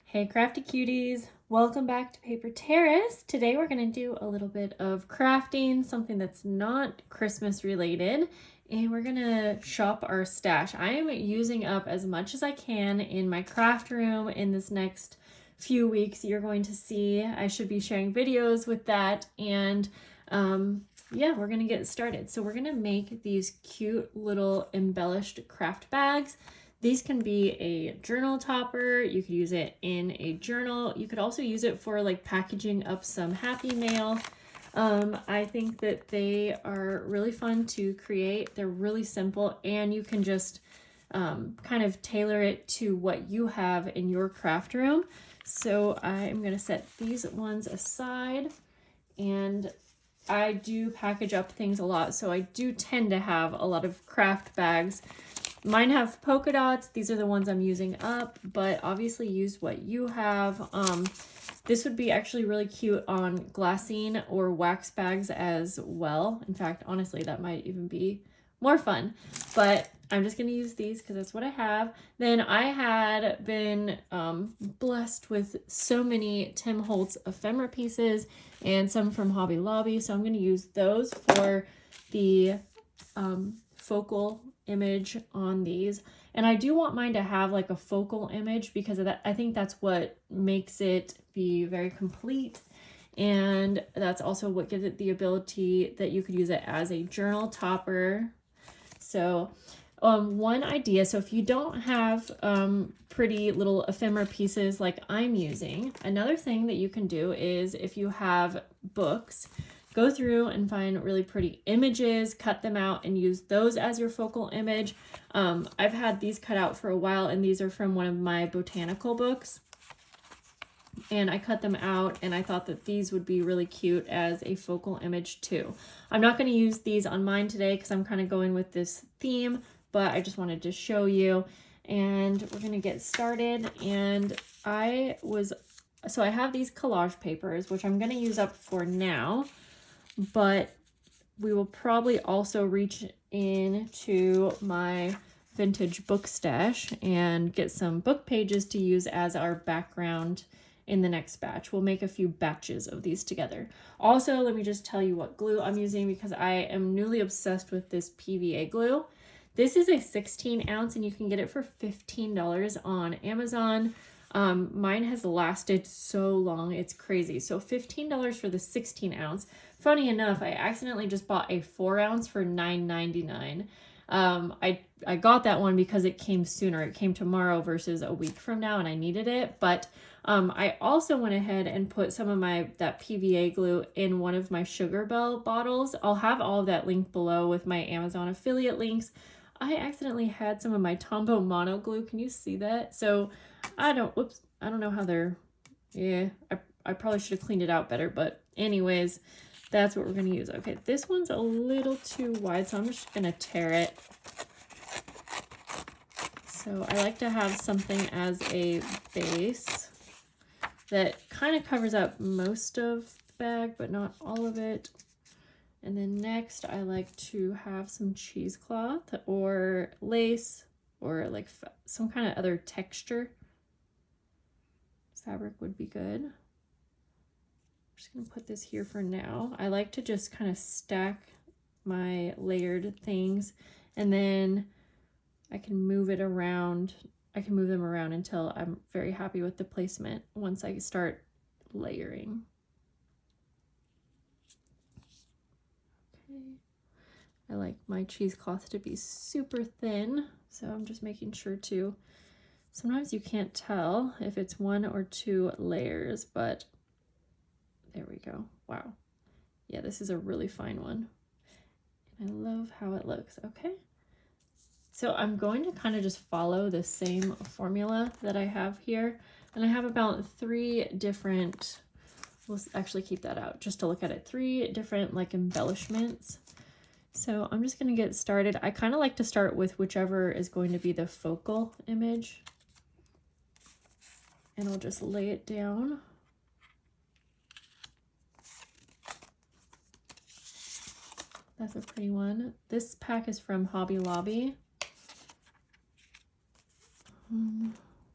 Hey crafty cuties, welcome back to Paper Terrace. Today we're going to do a little bit of crafting, something that's not Christmas related, and we're going to shop our stash. I am using up as much as I can in my craft room in this next few weeks. You're going to see, I should be sharing videos with that, and yeah, we're going to get started. So we're going to make these cute little embellished craft bags. These can be a journal topper. You could use it in a journal. You could also use it for like packaging up some happy mail. I think that they are really fun to create. They're really simple, and you can just kind of tailor it to what you have in your craft room. So I'm going to set these ones aside, and I do package up things a lot, so I do tend to have a lot of craft bags. Mine have polka dots. These are the ones I'm using up, but obviously use what you have. This would be actually really cute on glassine or wax bags as well. In fact, honestly, that might even be more fun, but I'm just going to use these because that's what I have. Then I had been blessed with so many Tim Holtz ephemera pieces and some from Hobby Lobby, so I'm going to use those for the focal image on these. And I do want mine to have like a focal image because of that. I think that's what makes it be very complete, and that's also what gives it the ability that you could use it as a journal topper. So one idea, so if you don't have pretty little ephemera pieces like I'm using, another thing that you can do is if you have books, go through and find really pretty images, cut them out, and use those as your focal image. I've had these cut out for a while, and these are from one of my botanical books. And I cut them out, and I thought that these would be really cute as a focal image too. I'm not going to use these on mine today because I'm kind of going with this theme, but I just wanted to show you. And we're going to get started. And I have these collage papers, which I'm going to use up for now. But we will probably also reach into my vintage book stash and get some book pages to use as our background in the next batch. We'll make a few batches of these together. Also, let me just tell you what glue I'm using because I am newly obsessed with this PVA glue. This is a 16 ounce and you can get it for $15 on Amazon. Mine has lasted so long, it's crazy. So $15 for the 16 ounce. Funny enough, I accidentally just bought a 4 ounce for $9.99. I got that one because it came sooner. It came tomorrow versus a week from now, and I needed it. But I also went ahead and put some of that PVA glue in one of my Sugar Bell bottles. I'll have all of that linked below with my Amazon affiliate links. I accidentally had some of my Tombow Mono glue. Can you see that? So I don't know how they're, yeah, I probably should have cleaned it out better, but anyways, that's what we're going to use. Okay, this one's a little too wide, so I'm just going to tear it. So I like to have something as a base that kind of covers up most of the bag, but not all of it. And then next, I like to have some cheesecloth or lace or like some kind of other texture. Fabric would be good. I'm just going to put this here for now. I like to just kind of stack my layered things, and then I can move it around. I can move them around until I'm very happy with the placement once I start layering. Okay. I like my cheesecloth to be super thin, so I'm just making sure to. Sometimes you can't tell if it's 1 or 2 layers, but there we go. Wow. Yeah, this is a really fine one. And I love how it looks. Okay. So I'm going to kind of just follow the same formula that I have here. And I have about 3 different, we'll actually keep that out just to look at it, 3 different like embellishments. So I'm just going to get started. I kind of like to start with whichever is going to be the focal image. And I'll just lay it down. That's a pretty one. This pack is from Hobby Lobby.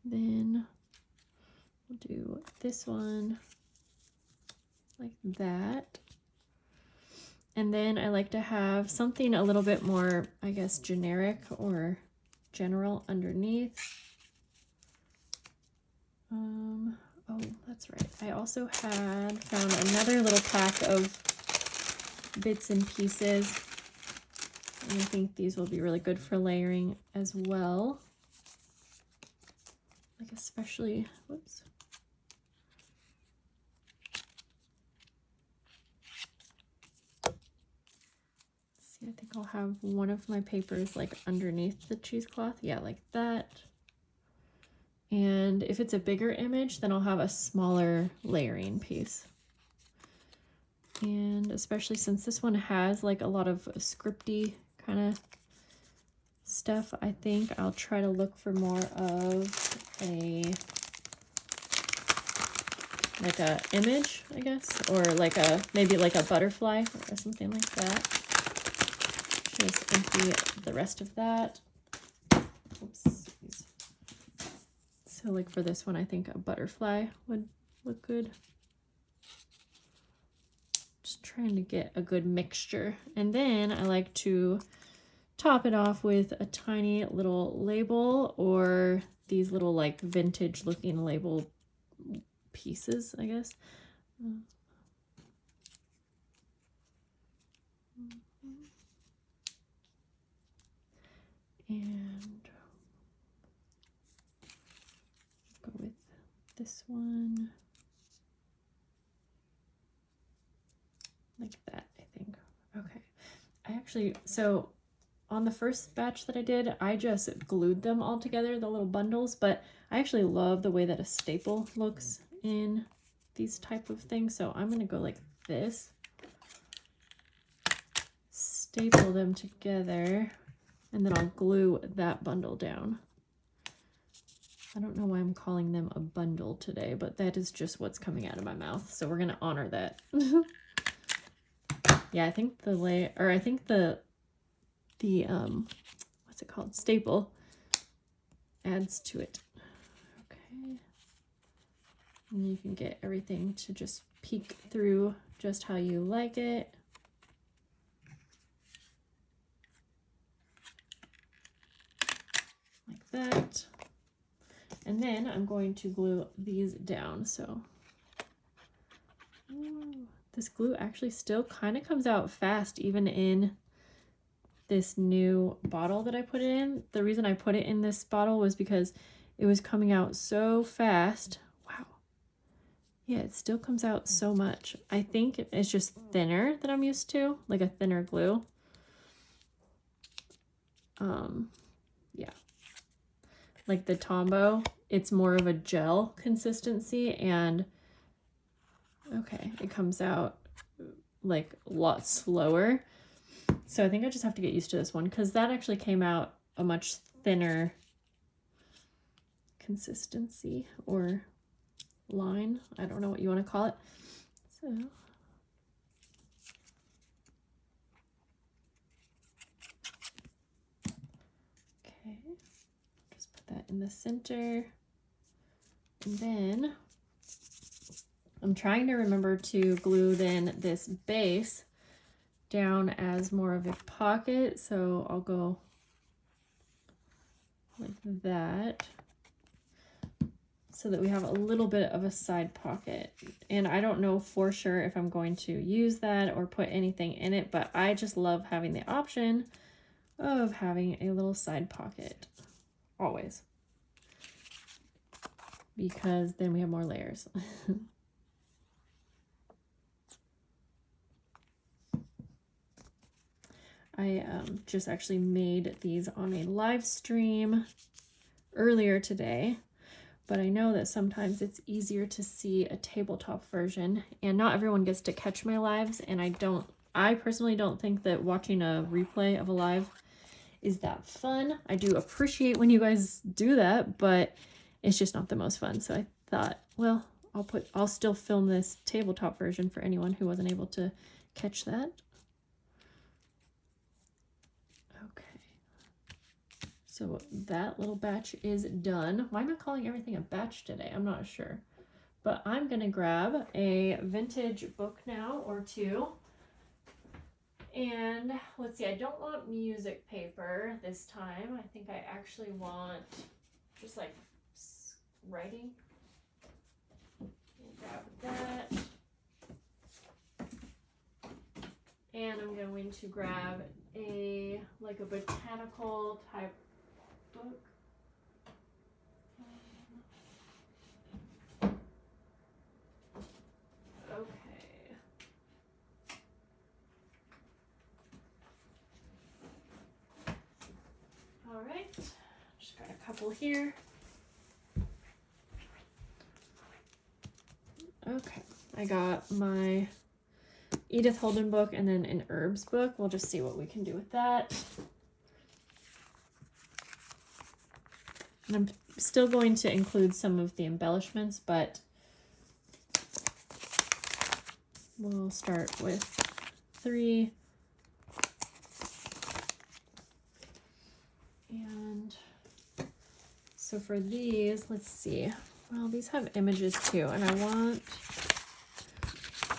Then do this one like that. And then I like to have something a little bit more, I guess, generic or general underneath. Oh, that's right. I also had found another little pack of bits and pieces. And I think these will be really good for layering as well. Like especially, whoops. I think I'll have one of my papers like underneath the cheesecloth. Yeah, like that. And if it's a bigger image, then I'll have a smaller layering piece. And especially since this one has like a lot of scripty kind of stuff, I think I'll try to look for more of a like a image, I guess, or like a maybe like a butterfly or something like that. Just empty the rest of that. Oops. So like for this one, I think a butterfly would look good. Just trying to get a good mixture. And then I like to top it off with a tiny little label or these little like vintage looking label pieces, I guess. And go with this one. Like that, I think. Okay. I actually, so on the first batch that I did, I just glued them all together, the little bundles, but I actually love the way that a staple looks in these type of things. So I'm gonna go like this. Staple them together, and then I'll glue that bundle down. I don't know why I'm calling them a bundle today, but that is just what's coming out of my mouth. So we're gonna honor that. Yeah, I think the what's it called? Staple adds to it. Okay. And you can get everything to just peek through just how you like it. Like that. And then I'm going to glue these down. So this glue actually still kind of comes out fast, even in this new bottle that I put it in. The reason I put it in this bottle was because it was coming out so fast. Wow. Yeah, it still comes out so much. I think it's just thinner than I'm used to, like a thinner glue. Yeah. Like the Tombow, it's more of a gel consistency, and okay, it comes out like a lot slower. So I think I just have to get used to this one, because that actually came out a much thinner consistency or line. I don't know what you want to call it. So okay, just put that in the center. And then I'm trying to remember to glue then this base down as more of a pocket, so I'll go like that so that we have a little bit of a side pocket. And I don't know for sure if I'm going to use that or put anything in it, but I just love having the option of having a little side pocket always, because then we have more layers. I just actually made these on a live stream earlier today, but I know that sometimes it's easier to see a tabletop version, and not everyone gets to catch my lives, and I personally don't think that watching a replay of a live is that fun. I do appreciate when you guys do that, but it's just not the most fun. So I thought, well, I'll still film this tabletop version for anyone who wasn't able to catch that. So that little batch is done. Why am I calling everything a batch today? I'm not sure. But I'm gonna grab a vintage book now or two. And let's see, I don't want music paper this time. I think I actually want just like writing. Grab that. And I'm going to grab a botanical type book. Okay. All right. Just got a couple here. Okay. I got my Edith Holden book and then an herbs book. We'll just see what we can do with that. And I'm still going to include some of the embellishments, but we'll start with 3. And so for these, let's see. Well, these have images too, and I want,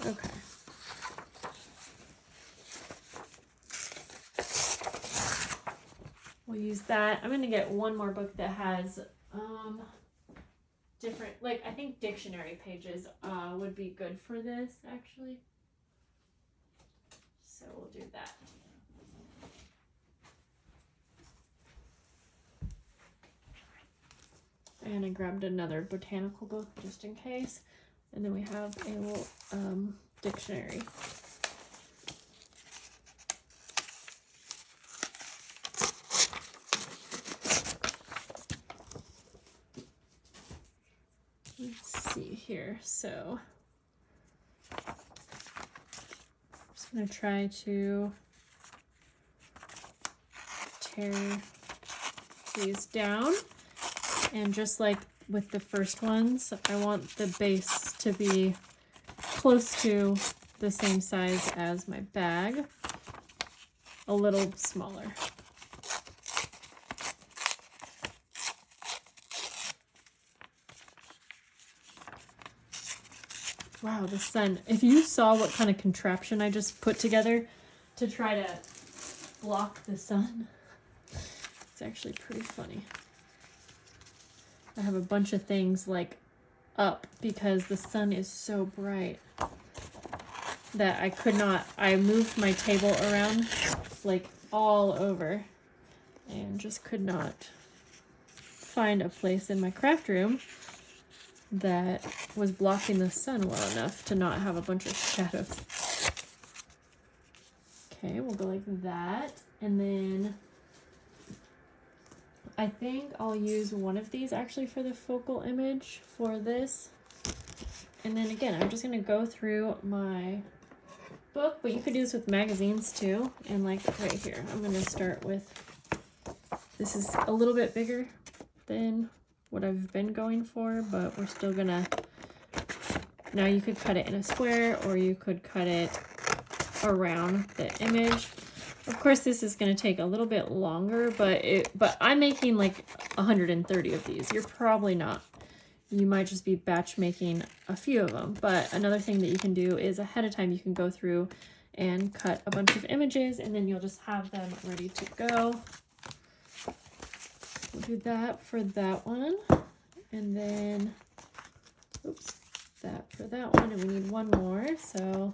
okay. We'll use that. I'm gonna get one more book that has different, like I think dictionary pages would be good for this actually. So we'll do that. And I grabbed another botanical book just in case. And then we have a little dictionary. Let's see here. So I'm just going to try to tear these down. And just like with the first ones, I want the base to be close to the same size as my bag, a little smaller. Wow, the sun. If you saw what kind of contraption I just put together to try to block the sun, it's actually pretty funny. I have a bunch of things like up because the sun is so bright that I could not, I moved my table around like all over and just could not find a place in my craft room that was blocking the sun well enough to not have a bunch of shadows. Okay, we'll go like that. And then I think I'll use one of these actually for the focal image for this. And then again, I'm just going to go through my book, but you could do this with magazines too. And like right here, I'm going to start with, this is a little bit bigger than what I've been going for, but we're still going to, now you could cut it in a square or you could cut it around the image. Of course, this is going to take a little bit longer, but I'm making like 130 of these. You're probably not. You might just be batch making a few of them. But another thing that you can do is ahead of time, you can go through and cut a bunch of images, and then you'll just have them ready to go. We'll do that for that one. And then, oops, that for that one. And we need one more, so...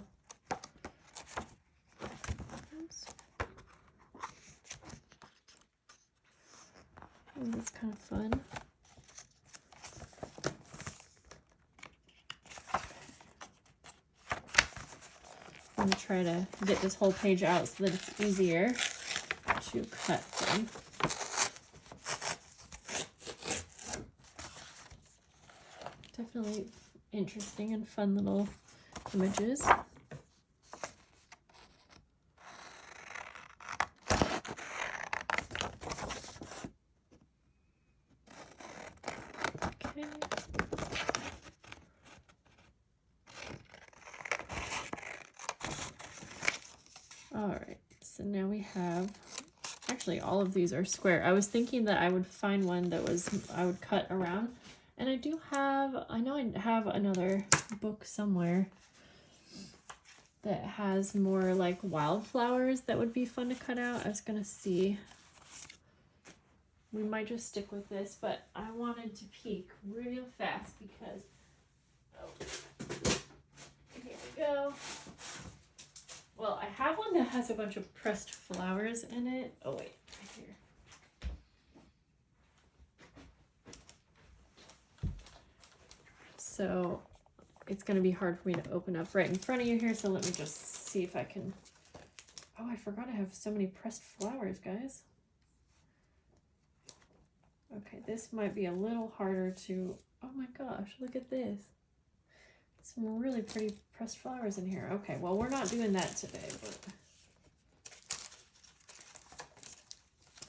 That's kind of fun. I'm going to try to get this whole page out so that it's easier to cut them. Definitely interesting and fun little images. Alright, so now we have, actually all of these are square. I was thinking that I would find one that was, I would cut around, And I know I have another book somewhere that has more like wildflowers that would be fun to cut out. I was gonna see. We might just stick with this, but I wanted to peek real fast because, oh, here we go. Well, I have one that has a bunch of pressed flowers in it. Oh wait, right here. So it's going to be hard for me to open up right in front of you here. So let me just see if I can. Oh, I forgot I have so many pressed flowers, guys. Okay, this might be a little harder to, oh my gosh, look at this. Some really pretty pressed flowers in here. Okay, well, we're not doing that today, but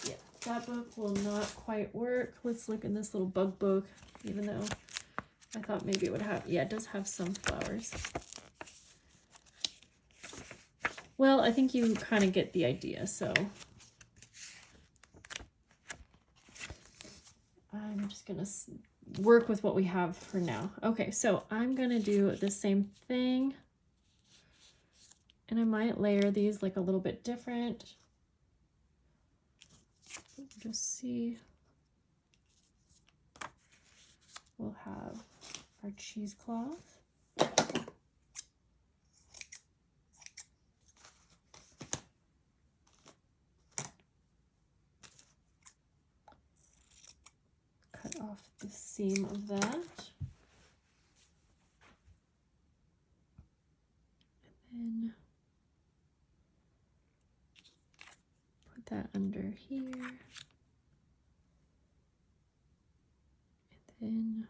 yeah, that book will not quite work. Let's look in this little bug book, even though I thought maybe it would have, yeah, it does have some flowers. Well, I think you kind of get the idea, so I'm just gonna work with what we have for now. Okay, so I'm gonna do the same thing, and I might layer these like a little bit different. Just see. We'll have our cheesecloth. Cut off the seam of that. And then put that under here. And then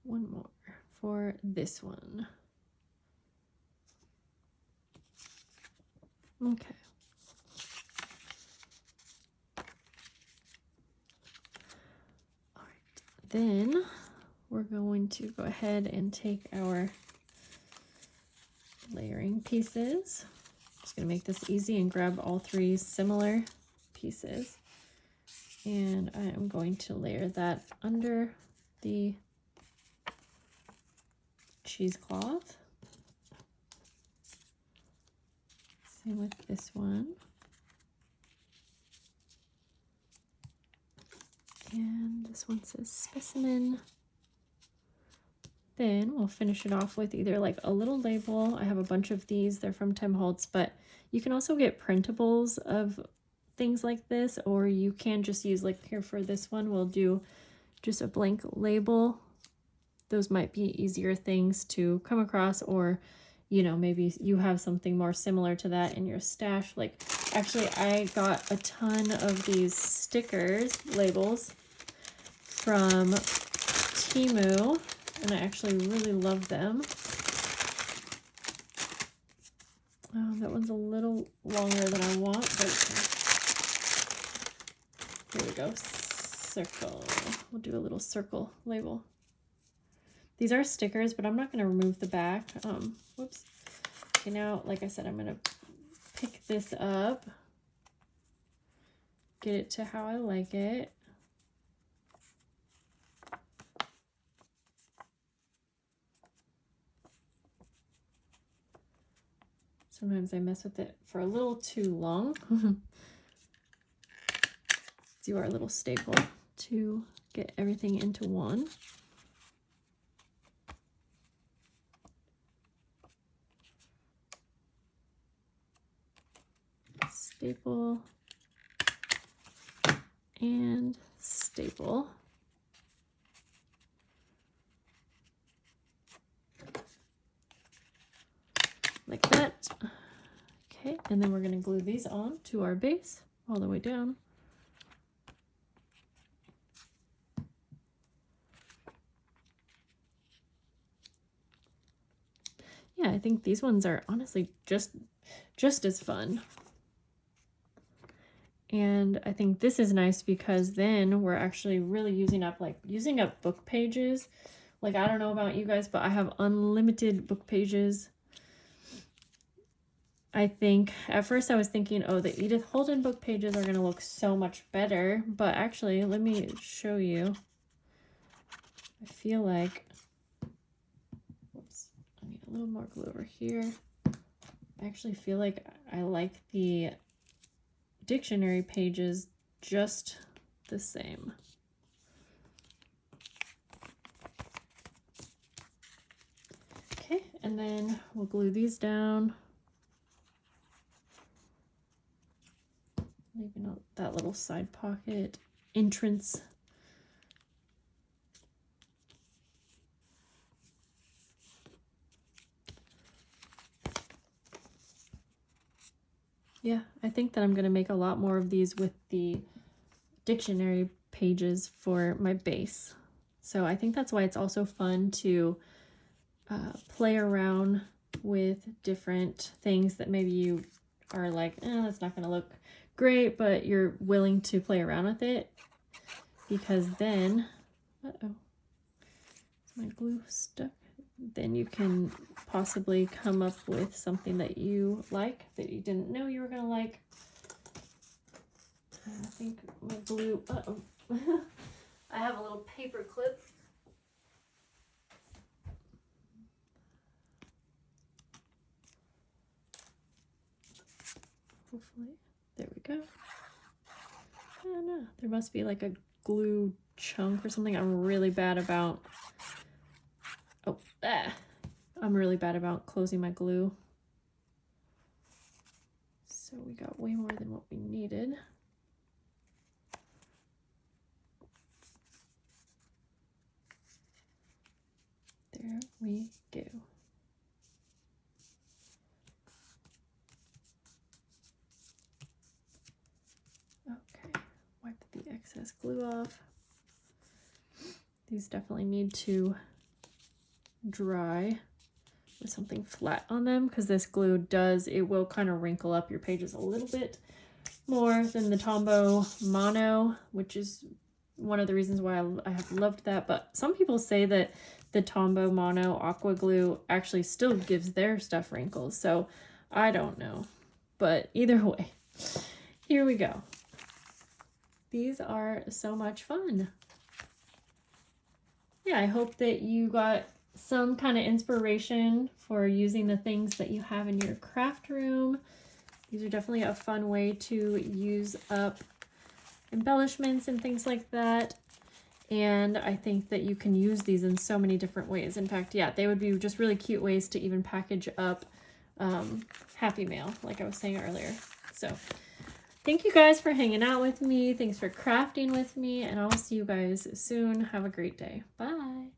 one more for this one. Okay. All right. Then we're going to go ahead and take our layering pieces. Just going to make this easy and grab all three similar pieces. And I am going to layer that under the cheesecloth. Same with this one. And this one says specimen. Then we'll finish it off with either like a little label. I have a bunch of these, they're from Tim Holtz, but you can also get printables of things like this, or you can just use, like here for this one, we'll do just a blank label. Those might be easier things to come across, or you know, maybe you have something more similar to that in your stash. Like actually I got a ton of these stickers, labels from Temu, and I actually really love them. Oh, that one's a little longer than I want, but here we go. Circle. We'll do a little circle label. These are stickers, but I'm not going to remove the back. Whoops. Okay, now, like I said, I'm going to pick this up, get it to how I like it. Sometimes I mess with it for a little too long. Let's do our little staple to get everything into one. Staple and staple. Like that. Okay, and then we're going to glue these on to our base all the way down. Yeah, I think these ones are honestly just as fun. And I think this is nice because then we're actually really using up book pages. Like, I don't know about you guys, but I have unlimited book pages. I think at first I was thinking, oh, the Edith Holden book pages are going to look so much better, but actually, let me show you. I feel like, whoops, I need a little more glue over here. I actually feel like I like the dictionary pages just the same. Okay, and then we'll glue these down. Leaving out that little side pocket entrance. Yeah, I think that I'm going to make a lot more of these with the dictionary pages for my base. So I think that's why it's also fun to play around with different things that maybe you are like, that's not going to look great, but you're willing to play around with it, because then, uh-oh, is my glue stuck? Then you can possibly come up with something that you like that you didn't know you were going to like. I think my glue, uh-oh. I have a little paper clip. Hopefully, there we go. I don't know, there must be like a glue chunk or something. I'm really bad about, I'm really bad about closing my glue. So we got way more than what we needed. There we go. Okay, wipe the excess glue off. These definitely need to dry with something flat on them, because this glue it will kind of wrinkle up your pages a little bit more than the Tombow Mono, which is one of the reasons why I have loved that. But some people say that the Tombow Mono Aqua Glue actually still gives their stuff wrinkles, so I don't know. But either way, here we go. These are so much fun. Yeah, I hope that you got some kind of inspiration for using the things that you have in your craft room. These are definitely a fun way to use up embellishments and things like that. And I think that you can use these in so many different ways. In fact, yeah, they would be just really cute ways to even package up Happy Mail, like I was saying earlier. So thank you guys for hanging out with me. Thanks for crafting with me, and I'll see you guys soon. Have a great day. Bye.